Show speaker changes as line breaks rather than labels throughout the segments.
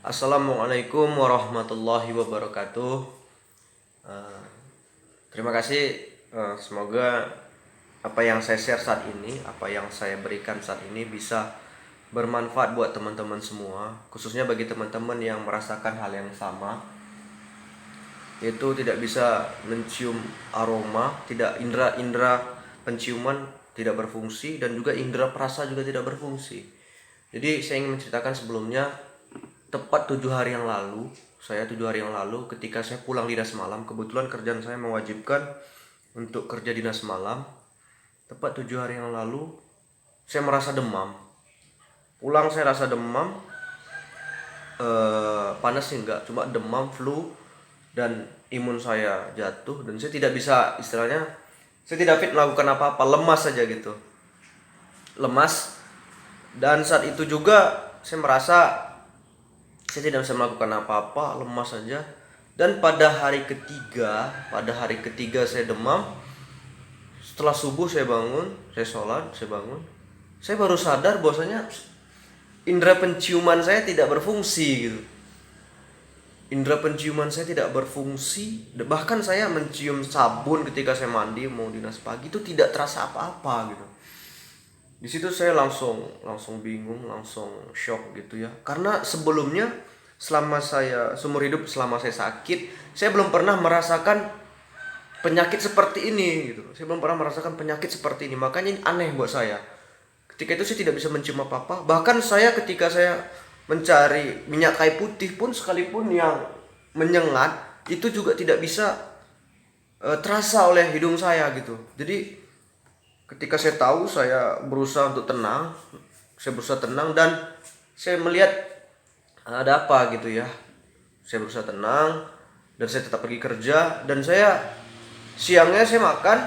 Assalamualaikum warahmatullahi wabarakatuh. Eh, Terima kasih. Semoga apa yang saya share saat ini, apa yang saya berikan saat ini bisa bermanfaat buat teman-teman semua, khususnya bagi teman-teman yang merasakan hal yang sama, yaitu tidak bisa mencium aroma, tidak indera penciuman tidak berfungsi, dan juga indera perasa juga tidak berfungsi. Jadi saya ingin menceritakan sebelumnya, tepat 7 hari yang lalu, ketika saya pulang dinas malam, kebetulan kerjaan saya mewajibkan untuk kerja dinas malam. Tepat 7 hari yang lalu saya merasa demam. Pulang saya rasa demam, panas sih enggak, cuma demam flu, dan imun saya jatuh, dan saya tidak bisa, istilahnya saya tidak fit melakukan apa-apa, lemas saja gitu, lemas. Dan saat itu juga saya merasa saya tidak bisa melakukan apa-apa, lemas saja. Dan pada hari ketiga saya demam, setelah subuh saya bangun, saya sholat, saya bangun, saya baru sadar bahwasanya indera penciuman saya tidak berfungsi gitu. Indera penciuman saya tidak berfungsi, bahkan saya mencium sabun ketika saya mandi mau dinas pagi itu tidak terasa apa-apa gitu. Di situ saya langsung bingung, langsung shock gitu ya. Karena sebelumnya, selama saya seumur hidup, selama saya sakit, saya belum pernah merasakan penyakit seperti ini gitu. Saya belum pernah merasakan penyakit seperti ini. Makanya ini aneh buat saya. Ketika itu saya tidak bisa mencium apa-apa. Bahkan saya ketika saya mencari minyak kayu putih pun, sekalipun yang menyengat, itu juga tidak bisa terasa oleh hidung saya gitu. Jadi ketika saya tahu, saya berusaha untuk tenang, dan saya melihat ada apa gitu ya. Saya berusaha tenang dan saya tetap pergi kerja, dan siangnya saya makan,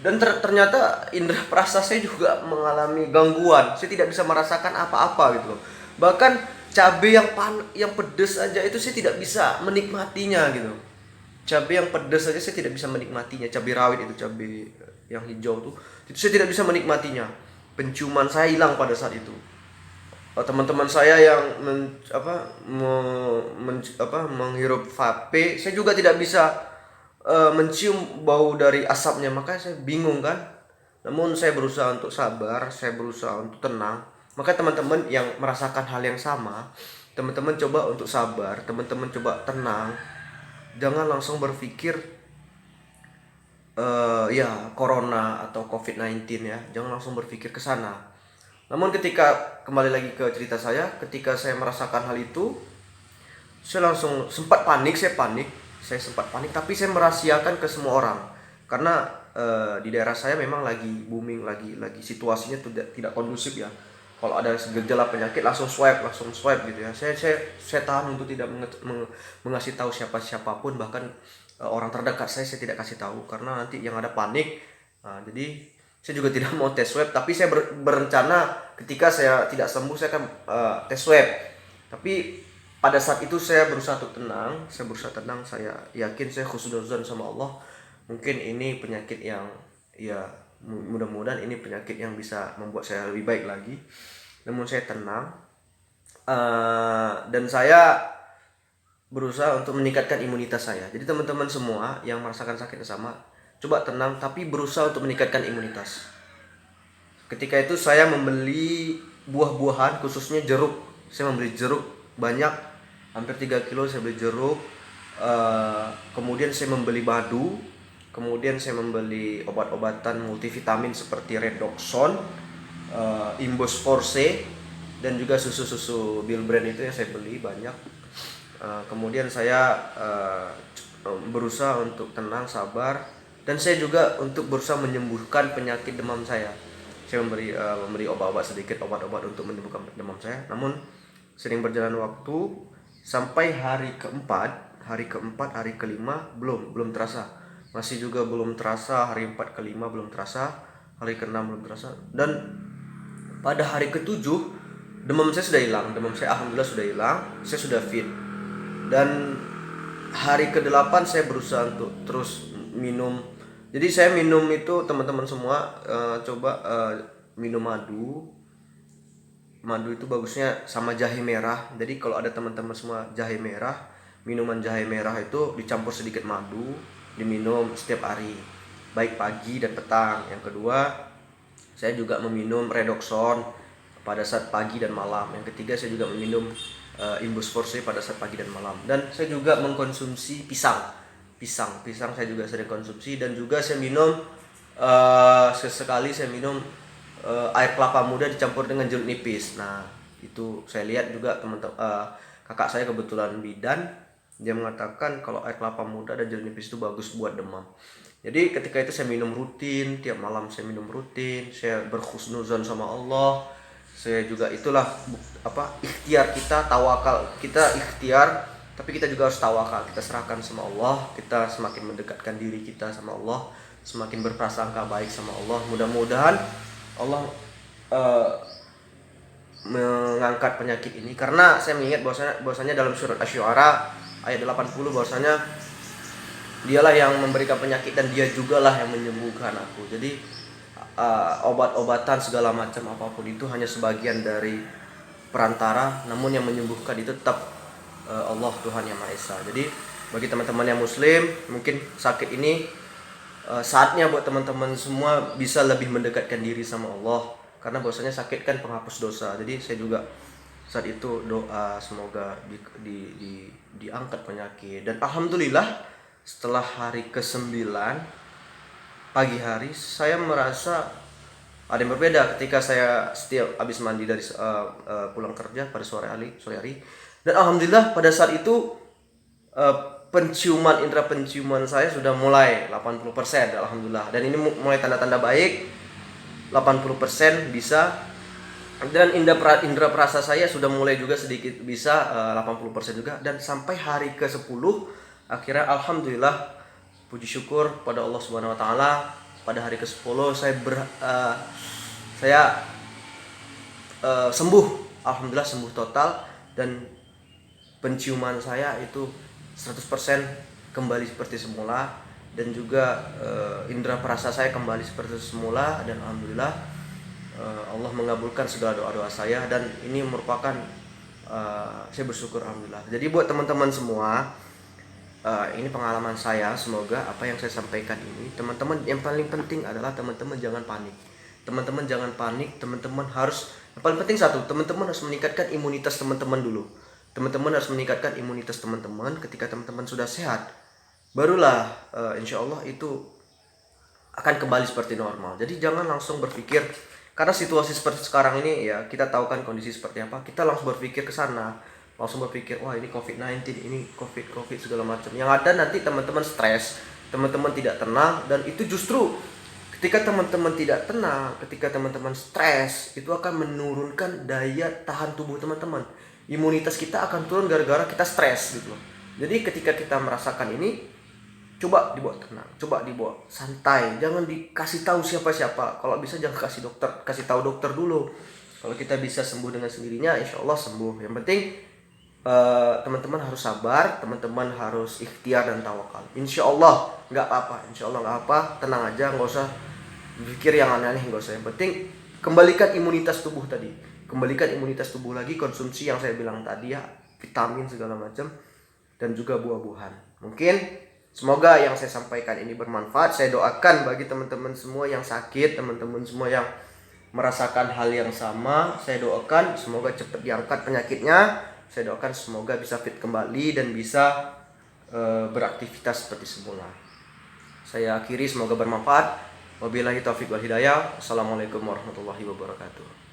dan ternyata indera perasa saya juga mengalami gangguan. Saya tidak bisa merasakan apa-apa gitu loh. Bahkan cabai yang pedas aja itu saya tidak bisa menikmatinya gitu. Cabai yang pedas saja saya tidak bisa menikmatinya. Cabai rawit, itu cabai yang hijau tuh, itu saya tidak bisa menikmatinya. Penciuman saya hilang pada saat itu. Teman-teman saya yang menghirup vape, saya juga tidak bisa mencium bau dari asapnya. Makanya saya bingung kan. Namun saya berusaha untuk sabar, saya berusaha untuk tenang. Maka teman-teman yang merasakan hal yang sama, teman-teman coba untuk sabar, teman-teman coba tenang. Jangan langsung berpikir ya corona atau COVID-19 ya. Jangan langsung berpikir ke sana. Namun ketika kembali lagi ke cerita saya, ketika saya merasakan hal itu, saya langsung sempat panik, saya sempat panik, tapi saya merahasiakan ke semua orang. Karena di daerah saya memang lagi booming, lagi situasinya tidak kondusif ya. Kalau ada gejala penyakit langsung swab gitu ya. Saya tahan untuk tidak mengasih tahu siapapun, bahkan orang terdekat saya tidak kasih tahu, karena nanti yang ada panik. Jadi saya juga tidak mau tes swab, tapi saya berencana ketika saya tidak sembuh saya akan tes swab. Tapi pada saat itu saya berusaha tenang, saya yakin, saya khusnuzon sama Allah. Mungkin ini penyakit yang, ya mudah-mudahan ini penyakit yang bisa membuat saya lebih baik lagi. Namun saya tenang, dan saya berusaha untuk meningkatkan imunitas saya. Jadi teman-teman semua yang merasakan sakit yang sama, coba tenang tapi berusaha untuk meningkatkan imunitas. Ketika itu saya membeli buah-buahan, khususnya jeruk. Saya membeli jeruk banyak, hampir 3 kilo saya beli jeruk. Kemudian saya membeli madu. Kemudian saya membeli obat-obatan multivitamin seperti Redoxon, Imbos Force, dan juga susu-susu Bill Brand itu yang saya beli banyak. Kemudian saya berusaha untuk tenang, sabar, dan saya juga untuk berusaha menyembuhkan penyakit demam saya. Saya memberi obat-obat sedikit, obat-obat untuk menyembuhkan demam saya. Namun sering berjalan waktu, sampai hari keempat, hari kelima belum terasa. Masih juga belum terasa. Hari 4 ke 5 belum terasa. Hari ke 6 belum terasa. Dan pada hari ke-7 demam saya sudah hilang. Demam saya alhamdulillah sudah hilang. Saya sudah fit. Dan hari ke-8 saya berusaha untuk terus minum. Jadi saya minum itu, teman-teman semua coba minum madu, madu itu bagusnya sama jahe merah. Jadi kalau ada teman-teman semua jahe merah, minuman jahe merah itu dicampur sedikit madu, diminum setiap hari, baik pagi dan petang. Yang kedua, saya juga meminum redoxon pada saat pagi dan malam. Yang ketiga, saya juga meminum Imbus Force pada saat pagi dan malam. Dan saya juga mengkonsumsi pisang saya juga sering konsumsi. Dan juga saya minum sesekali saya minum air kelapa muda dicampur dengan jeruk nipis. Nah, itu saya lihat juga teman-teman, kakak saya kebetulan bidan, dia mengatakan kalau air kelapa muda dan jeruk nipis itu bagus buat demam. Jadi ketika itu saya minum rutin, tiap malam saya minum rutin, saya berhusnuzon sama Allah. Saya juga itulah ikhtiar kita, tawakal kita ikhtiar, tapi kita juga harus tawakal, kita serahkan sama Allah, kita semakin mendekatkan diri kita sama Allah, semakin berprasangka baik sama Allah. Mudah-mudahan Allah mengangkat penyakit ini, karena saya mengingat bahwasanya dalam surat Asy-Syu'ara ayat 80 bahwasanya dialah yang memberikan penyakit dan dia jugalah yang menyembuhkan aku. Jadi obat-obatan segala macam apapun itu hanya sebagian dari perantara, namun yang menyembuhkan itu tetap Allah, Tuhan Yang Maha Esa. Jadi bagi teman-teman yang muslim, mungkin sakit ini saatnya buat teman-teman semua bisa lebih mendekatkan diri sama Allah, karena bahwasanya sakit kan penghapus dosa. Jadi saya juga saat itu doa semoga diangkat penyakit. Dan alhamdulillah setelah hari ke-9 pagi hari saya merasa ada yang berbeda ketika saya setiap habis mandi dari pulang kerja pada sore hari. Dan alhamdulillah pada saat itu indera penciuman saya sudah mulai 80%, alhamdulillah. Dan ini mulai tanda-tanda baik, 80% bisa. Dan indera perasa saya sudah mulai juga sedikit bisa 80% juga. Dan sampai hari ke-10 akhirnya alhamdulillah, puji syukur pada Allah Subhanahu wa taala, pada hari ke-10 saya sembuh. Alhamdulillah sembuh total, dan penciuman saya itu 100% kembali seperti semula, dan juga indera perasa saya kembali seperti semula. Dan alhamdulillah Allah mengabulkan segala doa-doa saya, dan ini merupakan saya bersyukur alhamdulillah. Jadi buat teman-teman semua, ini pengalaman saya, semoga apa yang saya sampaikan ini, teman-teman, yang paling penting adalah teman-teman jangan panik. Teman-teman jangan panik, teman-teman harus, yang paling penting satu, teman-teman harus meningkatkan imunitas teman-teman dulu. Teman-teman harus meningkatkan imunitas teman-teman. Ketika teman-teman sudah sehat, barulah insya Allah itu akan kembali seperti normal. Jadi jangan langsung berpikir, karena situasi seperti sekarang ini ya, kita tahu kan kondisi seperti apa, kita langsung berpikir ke sana, langsung berpikir wah ini COVID-19, ini COVID segala macam. Yang ada nanti teman-teman stres, teman-teman tidak tenang, dan itu justru ketika teman-teman tidak tenang, ketika teman-teman stres, itu akan menurunkan daya tahan tubuh teman-teman. Imunitas kita akan turun gara-gara kita stres gitu loh. Jadi ketika kita merasakan ini, coba dibawa tenang, coba dibawa santai, jangan dikasih tahu siapa-siapa. Kalau bisa jangan kasih tahu dokter dulu. Kalau kita bisa sembuh dengan sendirinya, insya Allah sembuh. Yang penting teman-teman harus sabar, teman-teman harus ikhtiar dan tawakal. Insya Allah nggak apa-apa, insya Allah nggak apa, tenang aja, nggak usah pikir yang aneh-aneh, nggak usah. Yang penting kembalikan imunitas tubuh tadi, kembalikan imunitas tubuh lagi, konsumsi yang saya bilang tadi ya, vitamin segala macam, dan juga buah-buahan. Mungkin semoga yang saya sampaikan ini bermanfaat. Saya doakan bagi teman-teman semua yang sakit, teman-teman semua yang merasakan hal yang sama, saya doakan semoga cepat diangkat penyakitnya. Saya doakan semoga bisa fit kembali dan bisa beraktivitas seperti semula. Saya akhiri, semoga bermanfaat. Wabillahi taufiq wal hidayah. Assalamualaikum warahmatullahi wabarakatuh.